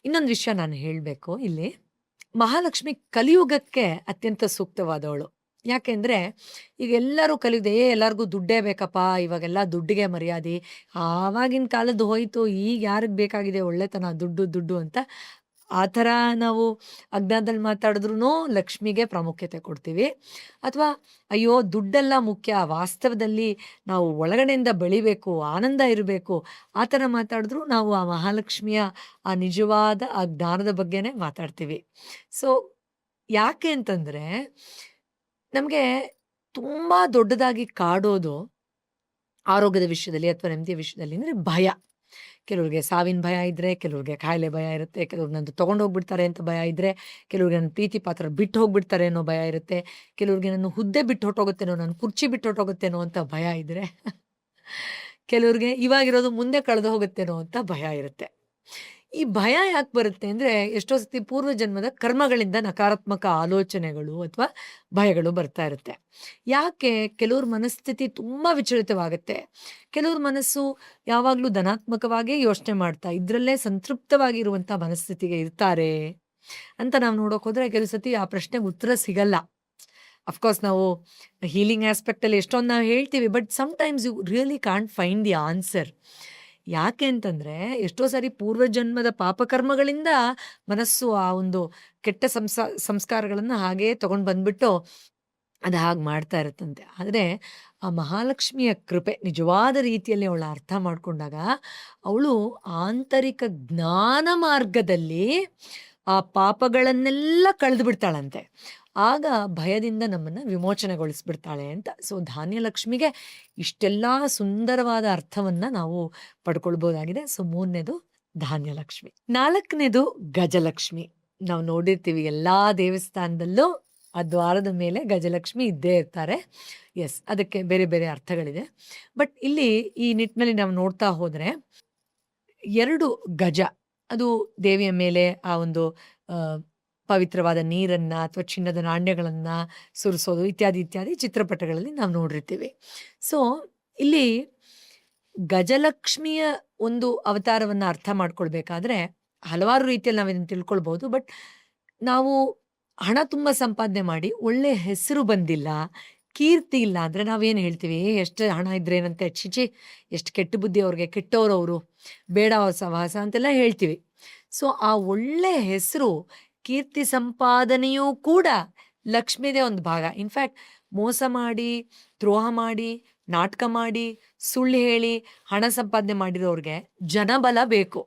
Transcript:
ಇನ್ನೊಂದು ವಿಷಯ ನಾನು ಹೇಳಬೇಕು ಇಲ್ಲಿ. ಮಹಾಲಕ್ಷ್ಮಿ ಕಲಿಯುಗಕ್ಕೆ ಅತ್ಯಂತ ಸೂಕ್ತವಾದವಳು. ಯಾಕೆಂದ್ರೆ ಈಗ ಎಲ್ಲರೂ ಕಲಿಯುವುದು ಎಲ್ಲರಿಗೂ ದುಡ್ಡೇ ಬೇಕಪ್ಪ, ಇವಾಗೆಲ್ಲ ದುಡ್ಡಿಗೆ ಮರ್ಯಾದೆ. ಆವಾಗಿನ ಕಾಲದ್ದು ಹೋಯ್ತು, ಈಗ ಯಾರಿಗೆ ಬೇಕಾಗಿದೆ ಒಳ್ಳೆತನ, ದುಡ್ಡು ದುಡ್ಡು ಅಂತ. ಆ ಥರ ನಾವು ಅಜ್ಞಾನದಲ್ಲಿ ಮಾತಾಡಿದ್ರೂ ಲಕ್ಷ್ಮಿಗೆ ಪ್ರಾಮುಖ್ಯತೆ ಕೊಡ್ತೀವಿ. ಅಥವಾ ಅಯ್ಯೋ ದುಡ್ಡೆಲ್ಲ ಮುಖ್ಯ, ವಾಸ್ತವದಲ್ಲಿ ನಾವು ಒಳಗಡೆಯಿಂದ ಬೆಳಿಬೇಕು, ಆನಂದ ಇರಬೇಕು, ಆ ಥರ ಮಾತಾಡಿದ್ರೂ ನಾವು ಆ ಮಹಾಲಕ್ಷ್ಮಿಯ ಆ ನಿಜವಾದ ಆ ಜ್ಞಾನದ ಬಗ್ಗೆನೇ ಮಾತಾಡ್ತೀವಿ. ಸೊ ಯಾಕೆ ಅಂತಂದ್ರೆ, ನಮಗೆ ತುಂಬ ದೊಡ್ಡದಾಗಿ ಕಾಡೋದು ಆರೋಗ್ಯದ ವಿಷಯದಲ್ಲಿ ಅಥವಾ ನೆಮ್ಮದಿಯ ವಿಷಯದಲ್ಲಿ ಅಂದರೆ ಭಯ. ಕೆಲವ್ರಿಗೆ ಸಾವಿನ ಭಯ ಇದ್ರೆ, ಕೆಲವ್ರಿಗೆ ಕಾಯಿಲೆ ಭಯ ಇರುತ್ತೆ, ಕೆಲವ್ರು ನಂದು ತೊಗೊಂಡೋಗ್ಬಿಡ್ತಾರೆ ಅಂತ ಭಯ ಇದ್ರೆ, ಕೆಲವ್ರಿಗೆ ನನ್ನ ಪ್ರೀತಿ ಪಾತ್ರ ಬಿಟ್ಟು ಹೋಗ್ಬಿಡ್ತಾರೆ ಅನ್ನೋ ಭಯ ಇರುತ್ತೆ, ಕೆಲವ್ರಿಗೆ ನನ್ನ ಹುದ್ದೆ ಬಿಟ್ಟು ಹೊರ್ಟೋಗುತ್ತೇನೋ, ನನ್ನ ಕುರ್ಚಿ ಬಿಟ್ಟು ಹೊರ್ಟೋಗುತ್ತೇನೋ ಅಂತ ಭಯ ಇದ್ರೆ, ಕೆಲವ್ರಿಗೆ ಇವಾಗಿರೋದು ಮುಂದೆ ಕಳೆದು ಹೋಗುತ್ತೇನೋ ಅಂತ ಭಯ ಇರುತ್ತೆ. ಈ ಭಯ ಯಾಕೆ ಬರುತ್ತೆ ಅಂದರೆ, ಎಷ್ಟೋ ಸತಿ ಪೂರ್ವ ಜನ್ಮದ ಕರ್ಮಗಳಿಂದ ನಕಾರಾತ್ಮಕ ಆಲೋಚನೆಗಳು ಅಥವಾ ಭಯಗಳು ಬರ್ತಾ ಇರುತ್ತೆ. ಯಾಕೆ ಕೆಲವ್ರ ಮನಸ್ಥಿತಿ ತುಂಬ ವಿಚಲಿತವಾಗುತ್ತೆ. ಕೆಲವ್ರ ಮನಸ್ಸು ಯಾವಾಗಲೂ ಧನಾತ್ಮಕವಾಗೇ ಯೋಚನೆ ಮಾಡ್ತಾ ಇದರಲ್ಲೇ ಸಂತೃಪ್ತವಾಗಿರುವಂಥ ಮನಸ್ಥಿತಿಗೆ ಇರ್ತಾರೆ ಅಂತ ನಾವು ನೋಡೋಕೆ ಹೋದರೆ, ಕೆಲವು ಸತಿ ಆ ಪ್ರಶ್ನೆಗೆ ಉತ್ತರ ಸಿಗಲ್ಲ. ಅಫ್ಕೋರ್ಸ್ ನಾವು ಹೀಲಿಂಗ್ ಆಸ್ಪೆಕ್ಟಲ್ಲಿ ಎಷ್ಟೊಂದು ನಾವು ಹೇಳ್ತೀವಿ, but sometimes you really can't find the answer. ಯಾಕೆ ಅಂತಂದ್ರೆ, ಎಷ್ಟೋ ಸಾರಿ ಪೂರ್ವಜನ್ಮದ ಪಾಪಕರ್ಮಗಳಿಂದ ಮನಸ್ಸು ಆ ಒಂದು ಕೆಟ್ಟ ಸಂಸ್ಕಾರಗಳನ್ನ ಹಾಗೇ ತಗೊಂಡು ಬಂದ್ಬಿಟ್ಟು ಅದು ಹಾಗೆ ಮಾಡ್ತಾ ಇರುತ್ತಂತೆ. ಆದರೆ ಆ ಮಹಾಲಕ್ಷ್ಮಿಯ ಕೃಪೆ ನಿಜವಾದ ರೀತಿಯಲ್ಲಿ ಅವಳ ಅರ್ಥ ಮಾಡ್ಕೊಂಡಾಗ, ಅವಳು ಆಂತರಿಕ ಜ್ಞಾನ ಮಾರ್ಗದಲ್ಲಿ ಆ ಪಾಪಗಳನ್ನೆಲ್ಲ ಕಳೆದು ಬಿಡ್ತಾಳಂತೆ. ಆಗ ಭಯದಿಂದ ನಮ್ಮನ್ನ ವಿಮೋಚನೆಗೊಳಿಸ್ಬಿಡ್ತಾಳೆ ಅಂತ. ಸೊ ಧಾನ್ಯಲಕ್ಷ್ಮಿಗೆ ಇಷ್ಟೆಲ್ಲ ಸುಂದರವಾದ ಅರ್ಥವನ್ನ ನಾವು ಪಡ್ಕೊಳ್ಬೋದಾಗಿದೆ. ಸೊ 3ನೇದು ಧಾನ್ಯಲಕ್ಷ್ಮಿ. 4ನೇದು ಗಜಲಕ್ಷ್ಮಿ. ನಾವು ನೋಡಿರ್ತೀವಿ ಎಲ್ಲಾ ದೇವಸ್ಥಾನದಲ್ಲೂ ಆ ದ್ವಾರದ ಮೇಲೆ ಗಜಲಕ್ಷ್ಮಿ ಇದ್ದೇ ಇರ್ತಾರೆ. ಎಸ್, ಅದಕ್ಕೆ ಬೇರೆ ಬೇರೆ ಅರ್ಥಗಳಿದೆ. ಬಟ್ ಇಲ್ಲಿ ಈ ನಿಟ್ಟಿನಲ್ಲಿ ನಾವು ನೋಡ್ತಾ ಹೋದ್ರೆ 2 ಗಜ, ಅದು ದೇವಿಯ ಮೇಲೆ ಆ ಒಂದು ಪವಿತ್ರವಾದ ನೀರನ್ನ ಅಥವಾ ಚಿನ್ನದ ನಾಣ್ಯಗಳನ್ನ ಸುರಿಸೋದು ಇತ್ಯಾದಿ ಇತ್ಯಾದಿ ಚಿತ್ರಪಟಗಳಲ್ಲಿ ನಾವು ನೋಡಿರ್ತೀವಿ. ಸೊ ಇಲ್ಲಿ ಗಜಲಕ್ಷ್ಮಿಯ ಒಂದು ಅವತಾರವನ್ನ ಅರ್ಥ ಮಾಡ್ಕೊಳ್ಬೇಕಾದ್ರೆ ಹಲವಾರು ರೀತಿಯಲ್ಲಿ ನಾವಿದನ್ನ ತಿಳ್ಕೊಳ್ಬಹುದು. ಬಟ್ ನಾವು ಹಣ ತುಂಬ ಸಂಪಾದನೆ ಮಾಡಿ ಒಳ್ಳೆ ಹೆಸರು ಬಂದಿಲ್ಲ, ಕೀರ್ತಿ ಇಲ್ಲ ಅಂದ್ರೆ ನಾವೇನು ಹೇಳ್ತೀವಿ? ಎಷ್ಟು ಹಣ ಇದ್ರೆ ಏನಂತೆ, ಛೀ ಎಷ್ಟು ಕೆಟ್ಟ ಬುದ್ಧಿ ಅವ್ರಿಗೆ, ಕೆಟ್ಟವ್ರವ್ರು, ಬೇಡ ಅವ್ರ ಸಹವಾಸ ಅಂತೆಲ್ಲ ಹೇಳ್ತೀವಿ. ಸೊ ಆ ಒಳ್ಳೆ ಹೆಸರು, ಕೀರ್ತಿ ಸಂಪಾದನೆಯೂ ಕೂಡ ಲಕ್ಷ್ಮಿದೇ ಒಂದು ಭಾಗ. ಇನ್‌ಫ್ಯಾಕ್ಟ್ ಮೋಸ ಮಾಡಿ, ದ್ರೋಹ ಮಾಡಿ, ನಾಟಕ ಮಾಡಿ, ಸುಳ್ಳು ಹೇಳಿ ಹಣ ಸಂಪಾದನೆ ಮಾಡಿರೋರ್ಗೆ ಜನಬಲ ಬೇಕು.